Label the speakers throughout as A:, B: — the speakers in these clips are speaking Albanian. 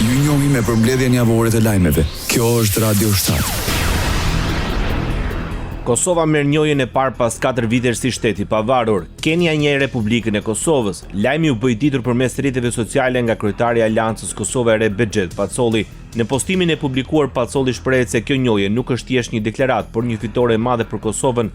A: Ju njohim me përmbledhjen javore të lajmeve. Kjo është Radio Shtat.
B: Kosova merr njojën e parë pas 4 vitesh si shteti pavarur. Kenia njeh Republikën e Kosovës. Lajmi u bë i ditur përmes rrjeteve sociale nga kryetari i Aleancës Kosova e Re Bexhet Pacoli. Në postimin e publikuar, Pacoli shprehet se kjo njojë nuk është thjesht një deklaratë, por një fitore e madhe për Kosovën,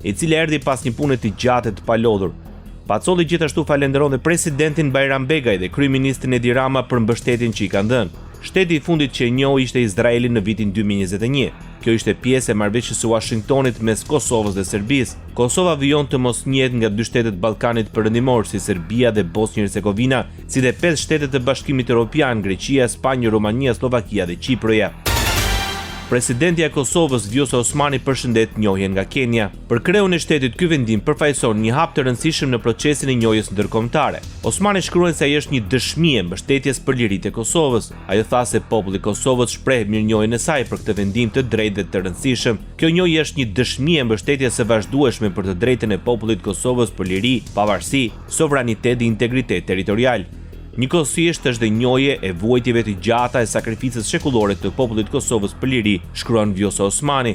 B: e cila erdhi pas një pune të gjatë të palodhur. Pacoli gjithashtu falenderon dhe presidentin Bajram Begaj dhe kryeministrin Edi Rama për mbështetjen që i kanë dhënë. Shteti i fundit që e njoh ishte Izraeli në vitin 2021. Kjo ishte pjesë e marrëveshjes së Washingtonit mes Kosovës dhe Serbisë. Kosova vijon të mos njihet nga 2 shtetet Ballkanit perëndimor si Serbia dhe Bosnjë-Hercegovina, si dhe 5 shtetet të Bashkimit Evropian, Greqia, Spanjë, Rumania, Slovakia dhe Çipërja. Presidenti i Kosovës Vjosa Osmani përshëndet njohjen nga Kenia. Për kreun e shtetit, ky vendim përfaqëson një hap të rëndësishëm në procesin e njohjes ndërkombëtare. Osmani shkruan se ai është një dëshmi e mbështetjes për liritë e Kosovës. Ai tha se populli i Kosovës shpreh mirënjohjen e saj për këtë vendim të drejtë dhe të rëndësishëm. Kjo njohje është një dëshmi e mbështetjes së vazhdueshme për të drejtën e popullit të Kosovës për liri, pavarësi, sovranitet dhe integritet territorial. Njëkohësisht është dhe njohje e vuajtjeve të gjata e sakrificës shekullore të popullit të Kosovës për liri, shkruan Vjosa Osmani,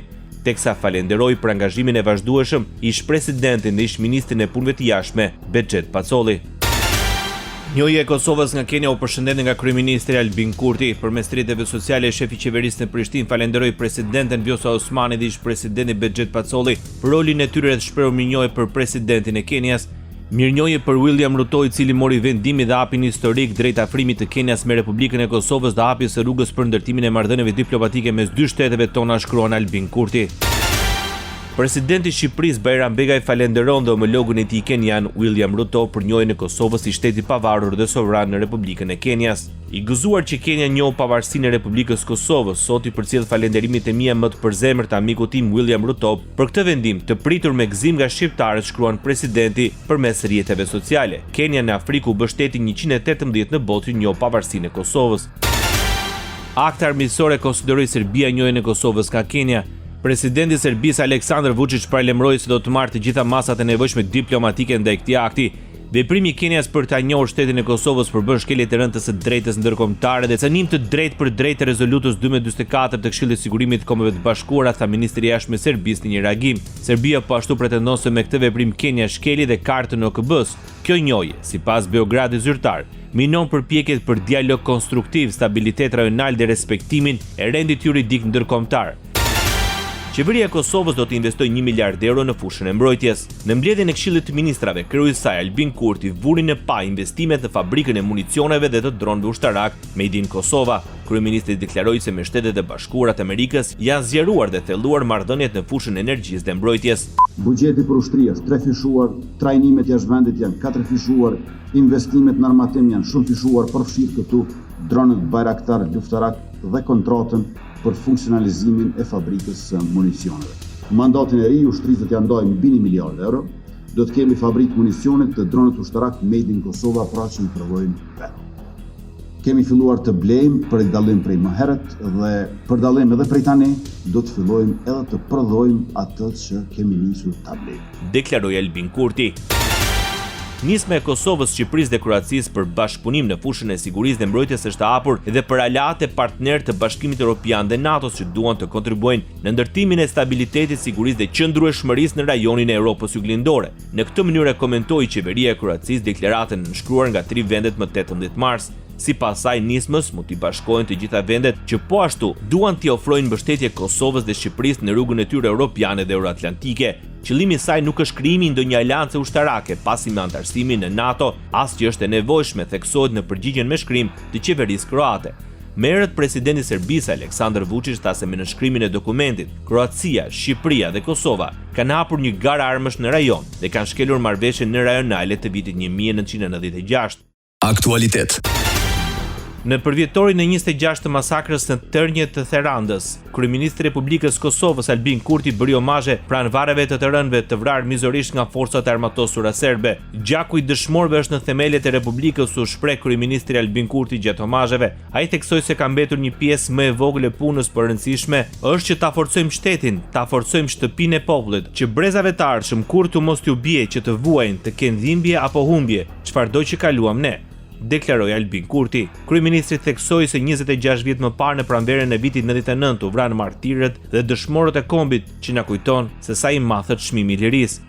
B: teksa falenderoi për angazhimin e vazhdueshëm ish presidentin dhe ish ministrin e punëve të jashtme Bexhet Pacoli. Njohja e Kosovës nga Kenia u përshëndet nga kryeministri Albin Kurti. Përmes rrjeteve sociale, shefi i qeverisë në Prishtinë falenderoi presidenten Vjosa Osmani dhe ish presidenti Bexhet Pacoli për rolin e tyre të shprehur mirënjohje për presidentin e Kenias. Mirënjohje për William Ruto, i cili mori vendimin dhe hapin historik drejt afrimit të Kenias me Republikën e Kosovës dhe hapjes së rrugës për ndërtimin e marrëdhënieve diplomatike mes 2 shteteve tona, shkruan Albin Kurti. Presidenti i Shqipërisë Bajram Begaj falenderon dhe homologun e tij kenian William Ruto për njohjen e Kosovës si shteti pavarur dhe sovran në Republikën e Kenias. I gëzuar që Kenia njoh pavarësinë e Republikës Kosovës, sot i përcjell falenderimet e mia më të përzemërta amikut tim William Ruto për këtë vendim të pritur me gëzim nga shqiptarët, shkruan presidenti përmes rrjeteve sociale. Kenia në Afrikë u bë shteti 118 në botë që njoh pavarësinë e Kosovës. Akti armiqësor e konsideroi Serbia njohjen e Kosovës nga Kenia. Presidenti i Serbisë Aleksandar Vučić paralajmëroi se do të marrë të gjitha masat e nevojshme diplomatike ndaj këtij akti. Veprimi i Kenias për ta njohur shtetin e Kosovës përbën shkelje të rëndë të drejtës ndërkombëtare dhe cënim të drejtë për drejtë të rezolutës 1244 të Këshillit të Sigurimit të Kombeve të Bashkuara, tha ministri i jashtëm i Serbisë në një reagim. Serbia po ashtu pretendon se me këtë veprim Kenia shkeli dhe kartën e OKB-s. Kjo njohje, sipas Beogradit zyrtar, minon përpjekjet për dialog konstruktiv, stabilitet rajonal dhe respektimin e rendit juridik ndërkombëtar. Qeveria e Kosovës do të investojë 1 miliard euro në fushën e mbrojtjes. Në mbledhjen e Këshillit të Ministrave, kreu i saj Albin Kurti vuri në pa investimet në fabrikën e municioneve dhe të dronëve ushtarak Made in Kosova. Kryeministri deklaroi se me Shtetet e Bashkuara të Amerikës janë zgjeruar dhe thelluar marrëdhëniet në fushën e energjisë dhe mbrojtjes.
C: Buxheti për ushtri është 3 fishuar, trajnimet jashtë vendit janë 4 fishuar, investimet në armatim janë shumë fishuar, përfshirë këtu dronët Bayraktar luftarak dhe kontratën për funksionalizimin e fabrikës së municioneve. Mandatin e ri ushtrisë do t'ia ndajmë mbi 1 miliard euro. Do të kemi fabrikë municionit të dronët ushtarak Made in Kosova, pra që i prodhojmë vetë. Kemi filluar të blejmë për dallim prej më herët dhe për dallim edhe prej tani do të fillojmë edhe të prodhojmë atë që kemi nisur ta blejmë,
B: deklaroi Albin Kurti. Nisma e Kosovës, Shqipërisë dhe Kroacisë për bashkëpunim në fushën e sigurisë dhe mbrojtjes është hapur edhe për aleatë e partnerë të Bashkimit Evropian dhe NATO-s që duan të kontribuojnë në ndërtimin e stabilitetit, sigurisë dhe qëndrueshmërisë në rajonin e Europës Juglindore. Në këtë mënyrë komentoi qeveria e Kroacisë deklaratën nënshkruar nga 3 vendet më 18 mars. Sipas saj, nismës mund t'i bashkojnë të gjitha vendet që po ashtu duan t'i ofrojnë mbështetje Kosovës dhe Shqipërisë në rrugën e tyre europiane dhe euroatlantike. Qëllimi i saj nuk është krijimi i ndonjë aleance ushtarake, pasi me antarësimin në NATO, as që është e nevojshme, theksohet në përgjigjen me shkrim të qeverisë kroate. Më herët presidenti i Serbisë Aleksandar Vučić tha se me nënshkrimin e dokumentit, Kroacia, Shqipëria dhe Kosova kanë hapur një garë armësh në rajon dhe kanë shkelur marrëveshje në rajonale të vitit 1996.
A: Aktualitet.
B: Në përvjetorin e 26 të masakrës në Tërnje të Therandës, kryeministri i Republikës Kosovës Albin Kurti bëri omazhe pranvareve të rënëve të vrarë mizorisht nga forcat e armatosura serbe. Gjaku i dëshmorëve është në themelet e Republikës, u shpreh kryeministri Albin Kurti gjatë omazheve. Ai theksoi se ka mbetur një pjesë më e vogël e punës, por e rëndësishme është që ta forcojmë shtetin, ta forcojmë shtëpinë e popullit, që brezave të ardhshëm kur të mos t'u bie që të vuajnë, të kenë dhimbje apo humbje, çfarëdo që kaluam ne. deklaroi Albin Kurti. Kryeministri theksoi se 26 vjet më parë në pranverën e vitit 99 u vranë martirët dhe dëshmorët e kombit, që na kujton se sa i madh është çmimi i lirisë.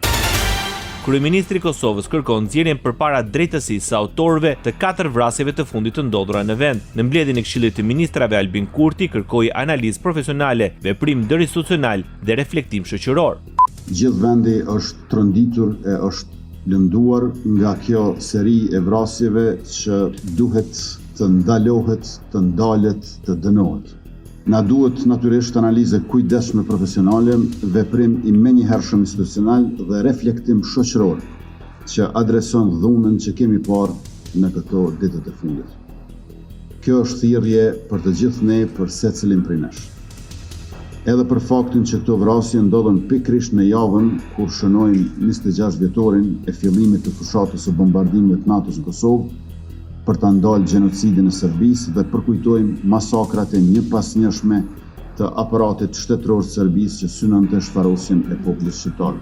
B: Kryeministri i Kosovës kërkon nxjerrjen përpara drejtësisë së autorëve të 4 vrasjeve të fundit të ndodhura në vend. Në mbledhjen e Këshillit të Ministrave, Albin Kurti kërkoi analizë profesionale, veprim ndërinstitucional dhe reflektim shoqëror.
C: Gjithë vendi është tronditur e është lënduar nga kjo seri e vrasjeve që duhet të ndalohet, të ndalet, të dënohet. Na duhet natyrisht analizë kujdesshme profesionale, veprim i menjëhershëm institucional dhe reflektim shoqëror që adreson dhunën që kemi parë në këto ditët e fundit. Kjo është thirrje për të gjithë ne, për secilin prej nesh. Edhe për faktin që këto vrasje ndodhen pikërisht në javën kur shënojmë 26 vjetorin e fillimit të fushatës së bombardimit të NATO-s në Kosovë, për të ndalë gjenocidin e Serbisë dhe përkujtojmë masakrat e njëpasnjëshme të aparatit shtetëror të Serbisë që synonte shfarosjen e popullit shqiptar.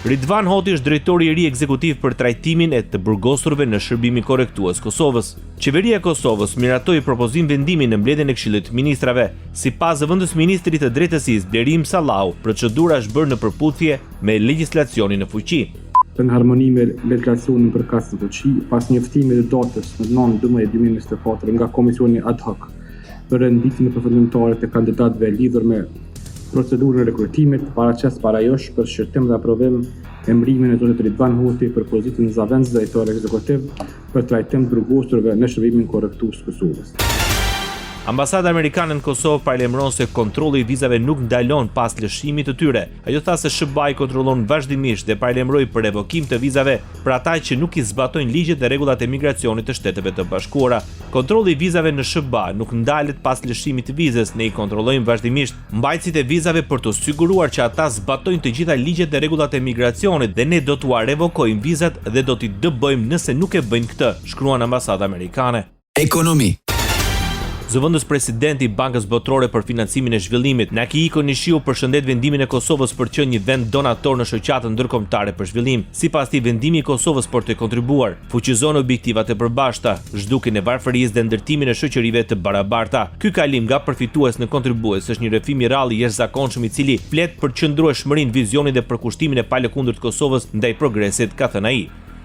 B: Ridvan Hoti është drejtori i ri ekzekutiv për trajtimin e të burgosurve në shërbimin korrektues Kosovës. Qeveria e Kosovës miratoi propozim vendimi në mbledhjen e Këshillit të Ministrave. Sipas zëvendës ministrit të drejtësisë Blerim Sallau, procedura është bërë në përputhje me legjislacionin në fuqi.
D: Në harmoni me legislacionin përkatës në fuqi, pas njoftimit të datës në 9/12/2024 nga Komisioni ad hoc për renditjen e përfundimtare të kandidatëve lidhur me procedurën e rekrutimit, paraqes parajosh për shqyrtim dhe aprovim emërimin e zotit Ridvan Hoti për pozitën e zavendës drejtor ekzekutiv për trajtim të burgosurve në shërbimin korrektues Kosovës.
B: Ambasada amerikane në Kosovë paralajmëron se kontrolli i vizave nuk ndalon pas lëshimit të tyre. Ajo tha se SBA-i kontrollon vazhdimisht dhe paralajmëroi për revokim të vizave për ata që nuk i zbatojnë ligjet dhe rregullat e migracionit të Shteteve të Bashkuara. Kontrolli i vizave në SBA nuk ndalet pas lëshimit të vizës, ne i kontrollojmë vazhdimisht mbajtësit e vizave për të siguruar që ata zbatojnë të gjitha ligjet dhe rregullat e migracionit dhe ne do t'ua revokojmë vizat dhe do t'i dëbojmë nëse nuk e bëjnë këtë, shkruan ambasada amerikane.
A: Ekonomi.
B: Zëvendës presidenti i Bankës Botërore për Financimin e Zhvillimit, Nakihiko Nishiu, përshëndet vendimin e Kosovës për të qenë një vend donator në shoqatën ndërkombëtare për zhvillim. Sipas tij, vendimi i Kosovës për të kontribuar fuqizon objektivat e përbashkëta, zhdukjen e varfërisë dhe ndërtimin e shoqërive të barabarta. Ky kalim nga përfitues në kontribues është një rrëfim i rrallë i jashtëzakonshëm i cili flet për qëndrueshmërinë, vizionin dhe përkushtimin e palëkundërt të Kosovës ndaj progresit, ka thënë ai.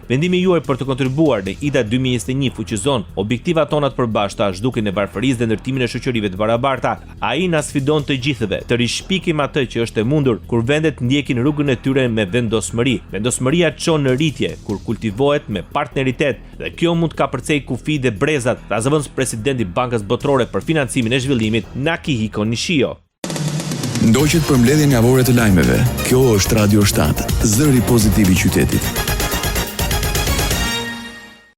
B: Vendimi juaj për të kontribuar në IDA 2021 fuqizon objektivat tona të përbashkëta, zhdukjen e varfërisë dhe ndërtimin e shoqërive të barabarta. Ai na sfidon të gjithëve të rishpikim atë që është e mundur kur vendet ndjekin rrugën e tyre me vendosmëri. Vendosmëria çon në rritje kur kultivohet me partneritet dhe kjo mund të kapërcej kufi dhe brezat, tha zëvendës presidenti i Bankës Botërore për Financimin e Zhvillimit, Nakihiko Nishiu.
A: Ndoqët për mbledhjen javore të lajmeve. Kjo është Radio 7, zëri pozitiv i qytetit.